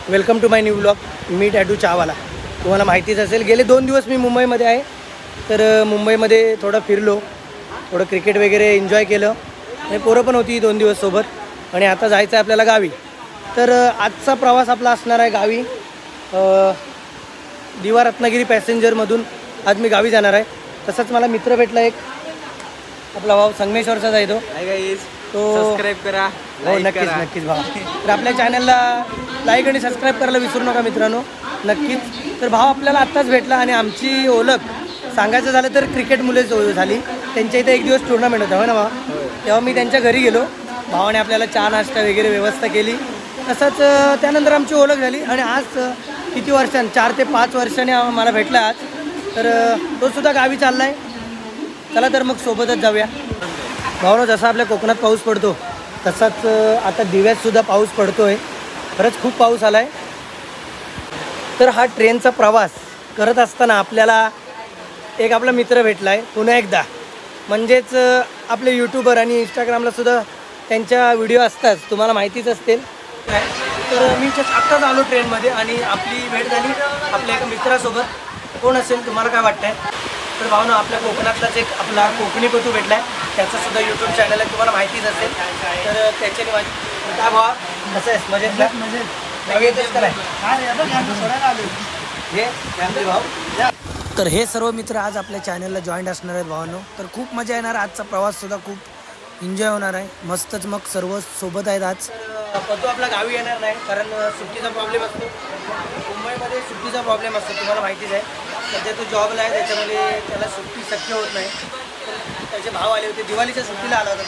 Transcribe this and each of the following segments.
Welcome to my new blog. मी tattoo Chawala. तुम्हाला माहितीच असेल गेले 2 दिवस मी मुंबईमध्ये आहे. तर मुंबईमध्ये थोडं फिरलो, थोडं क्रिकेट वगैरे एन्जॉय केलं आणि पोरं पण होती 2 दिवस सोबत. आणि आता जायचं आहे आपल्याला गावी. तर आजचा प्रवास आपला असणार आहे गावी. दिवा रत्नागिरी पॅसेंजरमधून आज मी गावी जाणार आहे. तसंच मला मित्र भेटला एक, आपला भाऊ संगमेश्वरचा आहे तो. तो सबस्क्राईब करा. हो नक्कीच भाऊ. तर आपल्या चॅनलला लाईक आणि सबस्क्राईब करायला विसरू नका मित्रांनो, नक्कीच. तर भाऊ आपल्याला आत्ताच भेटला आणि आमची ओळख सांगायचं झालं तर क्रिकेट मुलेच झाली. त्यांच्या इथे एक दिवस टुर्नामेंट होता हो ना भाऊ. तेव्हा मी त्यांच्या घरी गेलो. भावाने आपल्याला चहा नाश्ता वगैरे व्यवस्था केली. तसंच त्यानंतर आमची ओळख झाली आणि आज किती वर्षांनी 4 ते 5 वर्षांनी मला भेटला आज. तर तो सुद्धा गावी चालला आहे. चला तर मग सोबतच जाऊया. भावनो जसा आपल्या कोकणात पाऊस पडतो तसाच आता दिव्यातसुद्धा पाऊस पडतो आहे. खरंच खूप पाऊस आला आहे. तर हा ट्रेनचा प्रवास करत असताना आपल्याला एक आपला मित्र भेटला आहे पुन्हा एकदा. म्हणजेच आपले यूट्यूबर आणि इंस्टाग्रामलासुद्धा त्यांच्या व्हिडिओ असतात, तुम्हाला माहितीच असतील. तर मी आत्ताच आलो ट्रेनमध्ये आणि आपली भेट झाली आपल्या एका मित्रासोबत. कोण असेल तुम्हाला काय वाटतं आहे? तर भावना आपल्या कोकणातलाच एक आपला कोकणीपटू भेटला आहे. त्याचासुद्धा यूट्यूब चॅनल आहे, तुम्हाला माहितीच असेल. तर त्याच्याने माझी काय भावा कसं आहेस? मजेत गावी येतेस का नाही? भाऊ. तर हे सर्व मित्र आज आपल्या चॅनलला जॉईंट असणार आहेत भावांनो. तर खूप मजा येणार. आजचा प्रवाससुद्धा खूप एन्जॉय होणार आहे. मस्तच मग सर्व सोबत आहेत आज. पतू आपला गावी येणार नाही कारण सुट्टीचा प्रॉब्लेम असतो. मुंबईमध्ये सुट्टीचा प्रॉब्लेम असतो, तुम्हाला माहितीच आहे. सध्या तो जॉबला आहे, त्याच्यामध्ये त्याला सुट्टी शक्य होत नाही. त्याचे भाव आले होते, दिवाळीच्या सुट्टीला आला होता.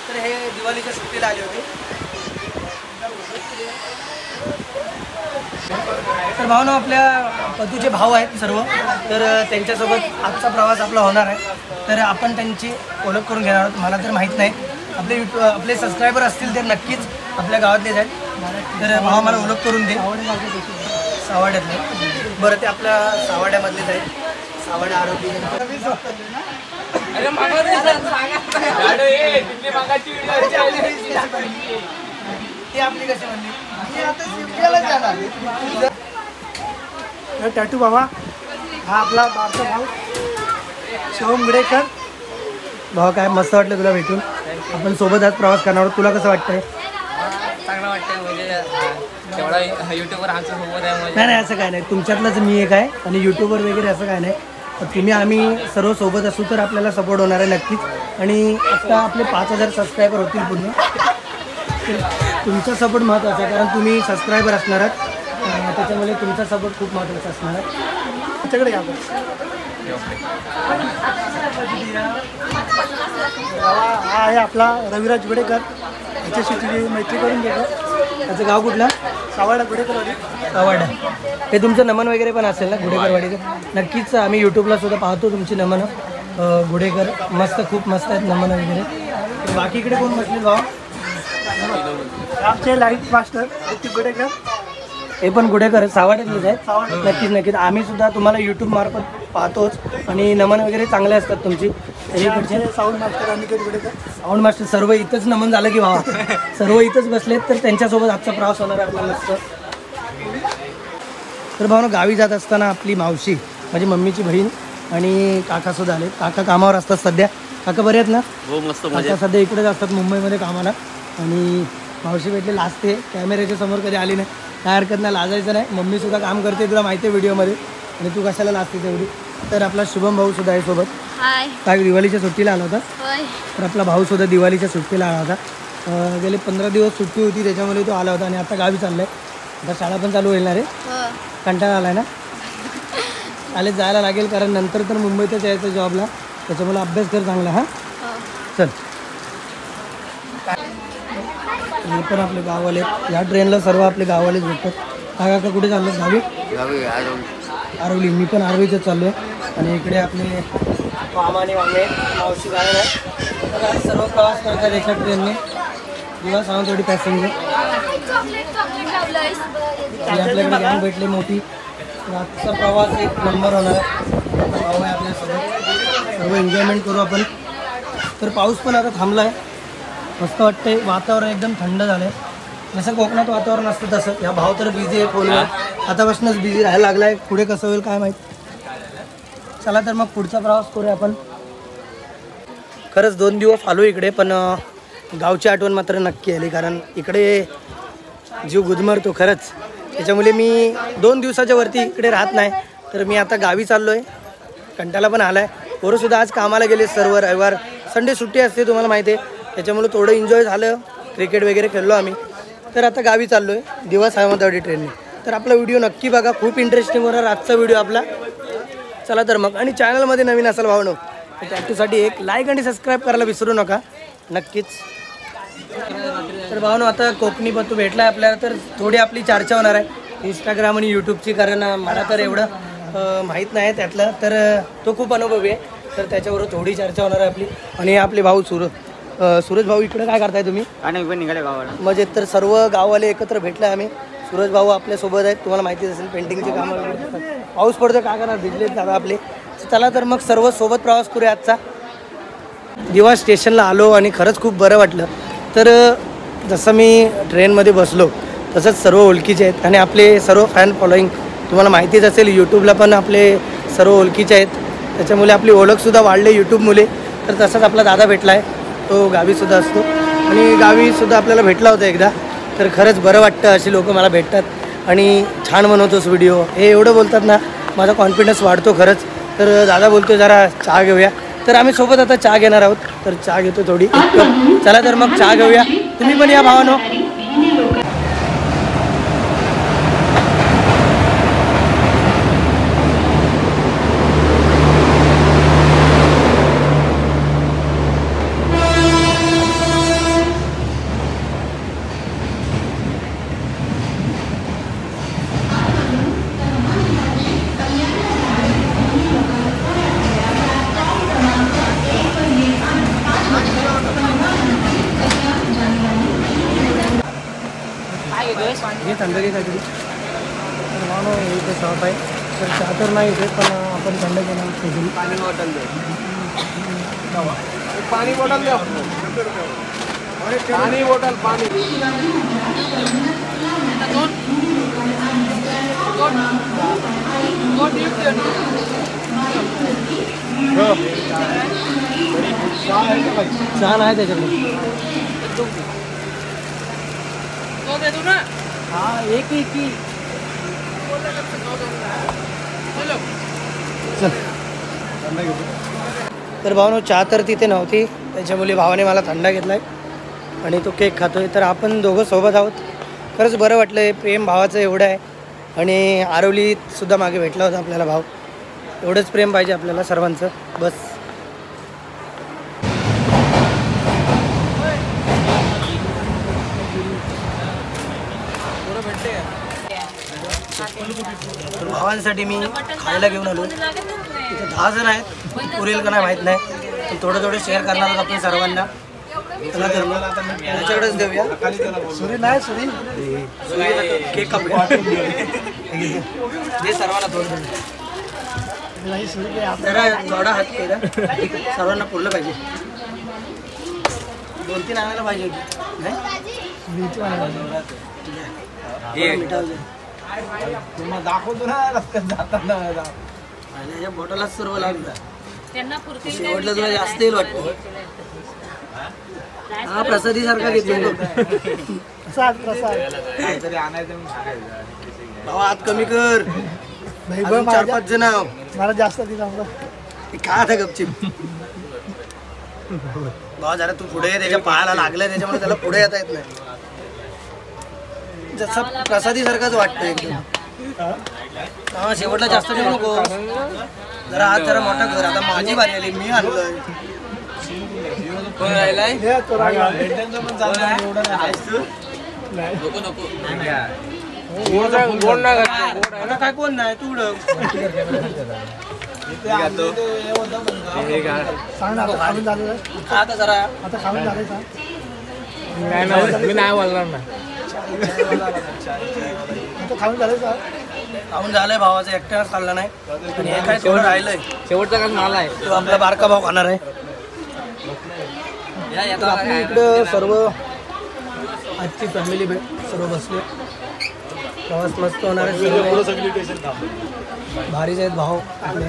तर हे दिवाळीच्या सुट्टीला आले होते. तर भावना आपल्या पतूचे भाव आहेत सर्व. तर त्यांच्यासोबत आजचा प्रवास आपला होणार आहे. तर आपण त्यांची ओळख करून घेणार आहोत. मला तर माहीत नाही, आपले सबस्क्रायबर असतील तर नक्कीच आपल्या गावातलेच आहेत. तर भाव मला ओळख करून दे. सावाड्यातले. बरं ते आपल्या सावाड्यामधलेच आहेत. सावाड्या आरोग्य ती आपली कशी म्हणली. टॅटू बाबा हा आपला बारचा भाऊ शिवम गुडेकर. भाऊ काय मस्त वाटलं तुला भेटून. आपण सोबत आज प्रवास करणार आहोत. तुला कसं वाटतंय? चांगलं वाटतं. म्हणजे तेवढा युट्यूबवर आमच्या सोबत आहे. नाही असं काय नाही. तुमच्यातलंच मी एक आहे आणि यूट्यूबर वगैरे असं काय नाही. तुम्ही आम्ही सर्व सोबत असू तर आपल्याला सपोर्ट होणार आहे नक्कीच. आणि आता आपले 5000 सबस्क्रायबर होतील पुढे. तुमचा सपोर्ट महत्त्वाचा आहे कारण तुम्ही सबस्क्रायबर असणार आहात. त्याच्यामुळे तुमचा सपोर्ट खूप महत्त्वाचा असणार आहे. त्याच्याकडे घ्या हा आहे आपला रविराज गुडेकर. याच्याशी तुझी मैत्री करून घेतो. त्याचं गाव कुठलं? सावाडा गुडेकरवाडी. सावाडा. हे तुमचं नमन वगैरे पण असेल ना गुडेकरवाडीचं? नक्कीच आम्ही यूट्यूबला सुद्धा पाहतो तुमची नमनं. गुडेकर मस्त, खूप मस्त आहेत नमनं वगैरे. बाकीकडे कोण बसले भाऊ? आमचे लाईट मास्टर ऋतिक गुडेकर. हे पण गुडेकर सावाड्यातलेच आहेत. नक्कीच आम्ही सुद्धा तुम्हाला यूट्यूब मार्फत पाहतोच आणि नमन वगैरे चांगले असतात तुमची. त्याच्याकडचे sound master Aniket Gudekar. Sound master सर्व इथंच नमन झालं की भावा सर्व इथंच बसलेत. तर त्यांच्यासोबत आजचा प्रवास होणार आहे आपला मस्त. तर भावना गावी जात असताना आपली मावशी माझी मम्मीची बहीण आणि काकासुद्धा आले. काका कामावर असतात सध्या. काका बरे आहेत ना? हो मस्त. काका सध्या इकडेच असतात मुंबईमध्ये कामाला. आणि मावशी भेटले लाजते, कॅमेऱ्याच्या समोर कधी आली नाही. काय हरकत नाही, लाजायचं नाही. मम्मीसुद्धा काम करते, तुला माहिती आहे व्हिडिओमध्ये. आणि तू कशाला लाजते तेवढी. तर आपला शुभम भाऊ सुद्धा आहे सोबत. काय दिवाळीच्या सुट्टीला आला होता. तर आपला भाऊ सुद्धा दिवाळीच्या सुट्टीला आला होता. गेले 15 दिवस सुट्टी होती त्याच्यामुळे तो आला होता आणि आता गावी चाललाय. आता शाळा पण चालू होईल ना रे? कंटाळा आलाय ना? शाळेत जायला लागेल कारण नंतर तर मुंबईतच यायचं जॉबला. त्याच्यामुळे अभ्यास कर चांगला. हां चल. हे पण आपले गाववाले. या ट्रेनला सर्व आपले गाववालेच भेटतात. काय काका कुठे चाललो? गावी आरवली. मी पण आरवीतच चाललो आहे. आणि इकडे आपले मामा आणि मामे मावशी गायला आहे. सर्व प्रवास करतात एका ट्रेनने. दिवा सावंतवाडी पॅसेंजर. आपल्याकडे गॅंग भेटली मोठी. आजचा प्रवास एक नंबर होणार आहे. भाऊ आहे आपल्यासोबत. सर्व एन्जॉयमेंट करू आपण. तर पाऊस पण आता थांबला आहे. मस्त वाटतंय. वातावरण एकदम थंड झालं आहे. जसं कोकणात वातावरण असतं तसं ह्या भाव तर बिझी आहे फोनवर, आतापासूनच बिझी राहायला लागलाय. पुढे कसं होईल काय माहीत. चला तर मग पुढचा प्रवास करूया आपण. खरंच 2 दिवस आलो इकडे, पण गावची आठवण मात्र नक्की आली, कारण इकडे जीव गुदमरतो खरंच. त्याच्यामुळे मी 2 दिवसाच्या वरती इकडे राहत नाही. तर मी आता गावी चाललो आहे, कंटाळा पण आला आहे. पोरंसुद्धा आज कामाला गेले, सर्व रविवार संडे सुट्टी असते तुम्हाला माहिती आहे. त्याच्यामुळे थोडं एन्जॉय झालं, क्रिकेट वगैरे खेळलो आम्ही. तर आता गावी चाललो आहे दिवस अहमदाबादी ट्रेनने. तर आपला व्हिडिओ नक्की बघा, खूप इंटरेस्टिंग होणार आजचा व्हिडिओ आपला. चला तर मग, आणि चॅनलमध्ये नवीन असाल भावनो तर त्याच्यासाठी एक लाईक आणि सबस्क्राईब करायला विसरू नका नक्कीच. तर भावनो आता कोकणी पत्तू भेटला आहे आपल्याला, तर थोडी आपली चर्चा होणार आहे इंस्टाग्राम आणि यूट्यूबची, कारण मला तर एवढं माहीत नाही त्यातलं, तर तो खूप अनुभवी आहे. तर त्याच्यावर थोडी चर्चा होणार आहे आपली. आणि आपले भाऊ सूरज भाऊ, इकडे काय करताय तुम्ही? आणि पण निघाले गावाला म्हणजे तर सर्व गाववाले एकत्र भेटले आम्ही. सूरज भाऊ आपल्यासोबत आहेत, तुम्हाला माहितीच असेल पेंटिंगचे कामं वगैरे करतात. पाऊस पडतो काय करणार, भिजलेत दादा आपले. चला तर मग सर्व सोबत प्रवास करूया आजचा. दिवा स्टेशनला आलो आणि खरंच खूप बरं वाटलं. तर जसं मी ट्रेनमध्ये बसलो तसंच सर्व ओळखीचे आहेत आणि आपले सर्व फॅन फॉलोईंग तुम्हाला माहितीच असेल. यूट्यूबला पण आपले सर्व ओळखीचे आहेत, त्याच्यामुळे आपली ओळखसुद्धा वाढली यूट्यूबमुळे. तर तसाच आपला दादा भेटला आहे, तो गावीसुद्धा असतो आणि गावीसुद्धा आपल्याला भेटला होता एकदा. तर खरंच बरं वाटतं अशी लोकं मला भेटतात आणि छान बनवतोस व्हिडिओ हे एवढं बोलतात ना, माझा कॉन्फिडन्स वाढतो खरंच. तर दादा बोलतो जरा चहा घेऊया, तर आम्ही सोबत आता चहा घेणार आहोत. तर चहा घेतो थोडी एक कप. चला तर मग चहा घेऊया, तुम्ही पण या भावानो. हे थंड घे काहीतरी. तर मानो इथे शॉप आहे, तर चहा तर नाही इथे, पण आपण थंड घेणार काहीतरी. पाणी बॉटल दे, पाणी बॉटल दे, पाणी बॉटल, पाणी. चहा नाही त्याच्याकडे. हाँ एक ही तर भावानो चहा तर तिथे नव्हती, त्याच्यामुळे भावाने मला थंडा घेतलाय आणि तो केक खातोय. तर आपण दोघं सोबत आहोत. खरंच बरं वाटलं आहे, प्रेम भावाचं एवढं आहे. आणि आरवलीत सुद्धा मागे भेटला होता आपल्याला भाव. एवढंच प्रेम पाहिजे आपल्याला सर्वांचं बस. भावांसाठी मी खायला घेऊन आलो. इथे 10 जण आहेत, पुरेल का नाही माहीत नाही, पण थोडं थोडं शेअर करणार आहोत आपण सर्वांना. चला तर त्याच्याकडेच देऊया. सुरी नाही, सुरी केक कापूया दे सर्वांना थोडं जरा थोडा हात केला, सर्वांना पुरलं पाहिजे. 2-3 आणायला पाहिजे तुम्हाला दाखवतो ना रस्त्यात जाताना. बॉटलाच सर्व लागलं, शेवटला तुला जास्त येईल वाटतं. हा प्रसादी सारखा घेतो काहीतरी आणायचं भावा. हात कमी कर, 4-5 जण मला जास्त दिला का आता गपचिप. भावा जरा तू पुढे, त्याच्या पायाला लागलं त्याच्यामुळे त्याला पुढे येता येत नाही. जसं प्रसादी सारखाच वाटतं एकदम. हा शेवटला जास्त देऊ नको, जरा हात जरा मोठा कर. आता माझी बारी आली, मी आणलोय. काय कोण नाही तू आता जरा आता खाऊन झालंय का? मी नाही बोलणार ना. खाऊन झालंय का? खाऊन झालंय भावाचं, एकट्यानं खाल्ला नाही. आणि हे काय थोडं राहिलंय, शेवटचा काय मला आहे तो आपला बारका भाऊ खाणार आहे. आपली इकडं सर्व आजची फॅमिली सर्व बसले. प्रवास मस्त होणार आहे. सर्व भारीच आहेत भाऊ आपले.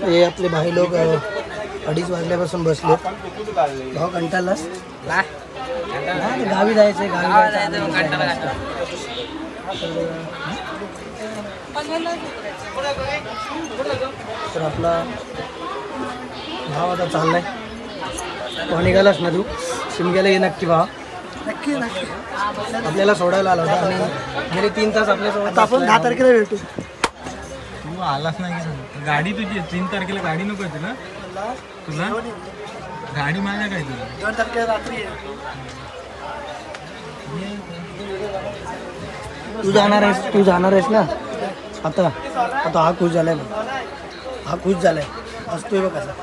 हे आपले भाई लोक 2:30 वाजल्यापासून बसले. भाऊ कंटाळलास? गावी जायचंय. तर आपला भाव आता चाललाय. निघालास ना तू शिमग्याला ये नक्की भाव. नक्की नक्की आपल्याला सोडायला आला होता आणि गेले 3 तास आपल्यासोबत. आपण 10 तारखेला भेटू. तू आलास नाही. गाडी तुझी 3 तारखेला गाडी नको तुला. तुला गाडी माझ्या काय तुला 2 तारखेला रात्री तू जाणार आहेस ना. आता हा खुश झालाय. हा खुश झालाय. असतोय बघ कसा.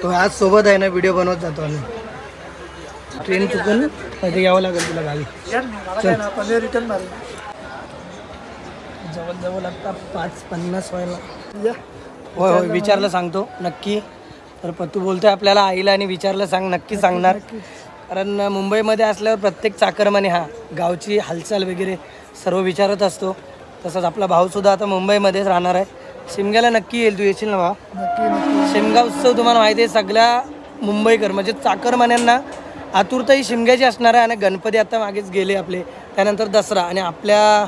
तो आज सोबत आहे ना. व्हिडिओ बनवत जातो आम्ही. ट्रेन चुकून तिथे यावं लागेल तुला गावी. रिटर्न मारू. जवळ आता 5:50 व्हायला. होय विचारलं सांगतो नक्की. तर पत्तू बोलतोय आपल्याला आईला आणि विचारलं सांग. नक्की सांगणार. कारण मुंबईमध्ये असल्यावर प्रत्येक चाकरमाने हा गावची हालचाल वगैरे सर्व विचारत असतो. तसंच आपला भाऊसुद्धा आता मुंबईमध्येच राहणार आहे. शिमग्याला नक्की येईल. तू येशील ना भाऊ? शिमगा उत्सव तुम्हाला माहिती आहे. सगळ्या मुंबईकर म्हणजे चाकरमान्यांना आतुरताही शिमग्याची असणार आहे. आणि गणपती आता मागेच गेले आपले. त्यानंतर दसरा आणि आपल्या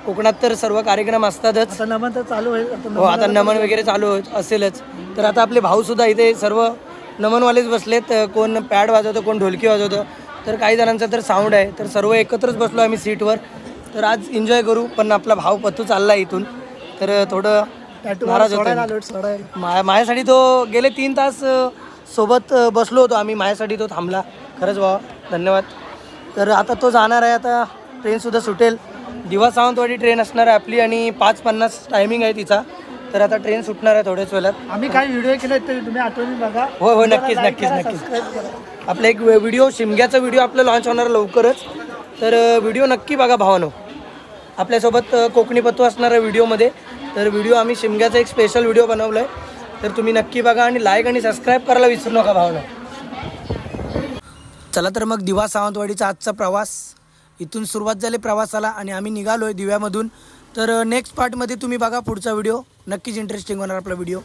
कोकणात तर सर्व कार्यक्रम असतातच. आता नमन तर चालू आहे. हो आता नमन वगैरे चालू असेलच. तर आता आपले भाऊसुद्धा इथे सर्व नमनवालेच बसलेत. कोण पॅड वाजवतं, कोण ढोलकी वाजवतं, तर काही जणांचं तर साऊंड आहे. तर सर्व एकत्रच बसलो आम्ही सीटवर. तर आज एन्जॉय करू. पण आपला भाऊ पत्तू चालला इथून. तर थोडं नाराज होतो. माझ्यासाठी तो गेले 3 तास सोबत बसलो होतो आम्ही. माझ्यासाठी तो थांबला. खरंच भाऊ धन्यवाद. तर आता तो जाणार आहे. आता ट्रेनसुद्धा सुटेल. दिवा सावंतवाडी ट्रेन असणार आहे आपली आणि 5:50 टायमिंग आहे तिचा. तर आता ट्रेन सुटणार आहे थोड्याच वेळात. आम्ही काही व्हिडिओ केले तर तुम्ही आठवणी बघा. हो नक्कीच. आपला एक व्हिडिओ शिमग्याचा व्हिडिओ आपला लॉन्च होणार लवकरच. तर व्हिडिओ नक्की बघा भावानो. आपल्यासोबत कोकणी पत्तू असणार आहे व्हिडिओमध्ये. तर व्हिडिओ आम्ही शिमग्याचा एक स्पेशल व्हिडिओ बनवला आहे. तर तुम्ही नक्की बघा आणि लाईक आणि सबस्क्राईब करायला विसरू नका भावानो. चला तर मग दिवा सावंतवाडीचा आजचा प्रवास इथून सुरुवात झाली प्रवासाला आणि आम्ही निघालोय दिव्यामधून. तर नेक्स्ट पार्टमध्ये तुम्ही बघा पुढचा व्हिडिओ. नक्कीच इंटरेस्टिंग होणार आपला व्हिडिओ.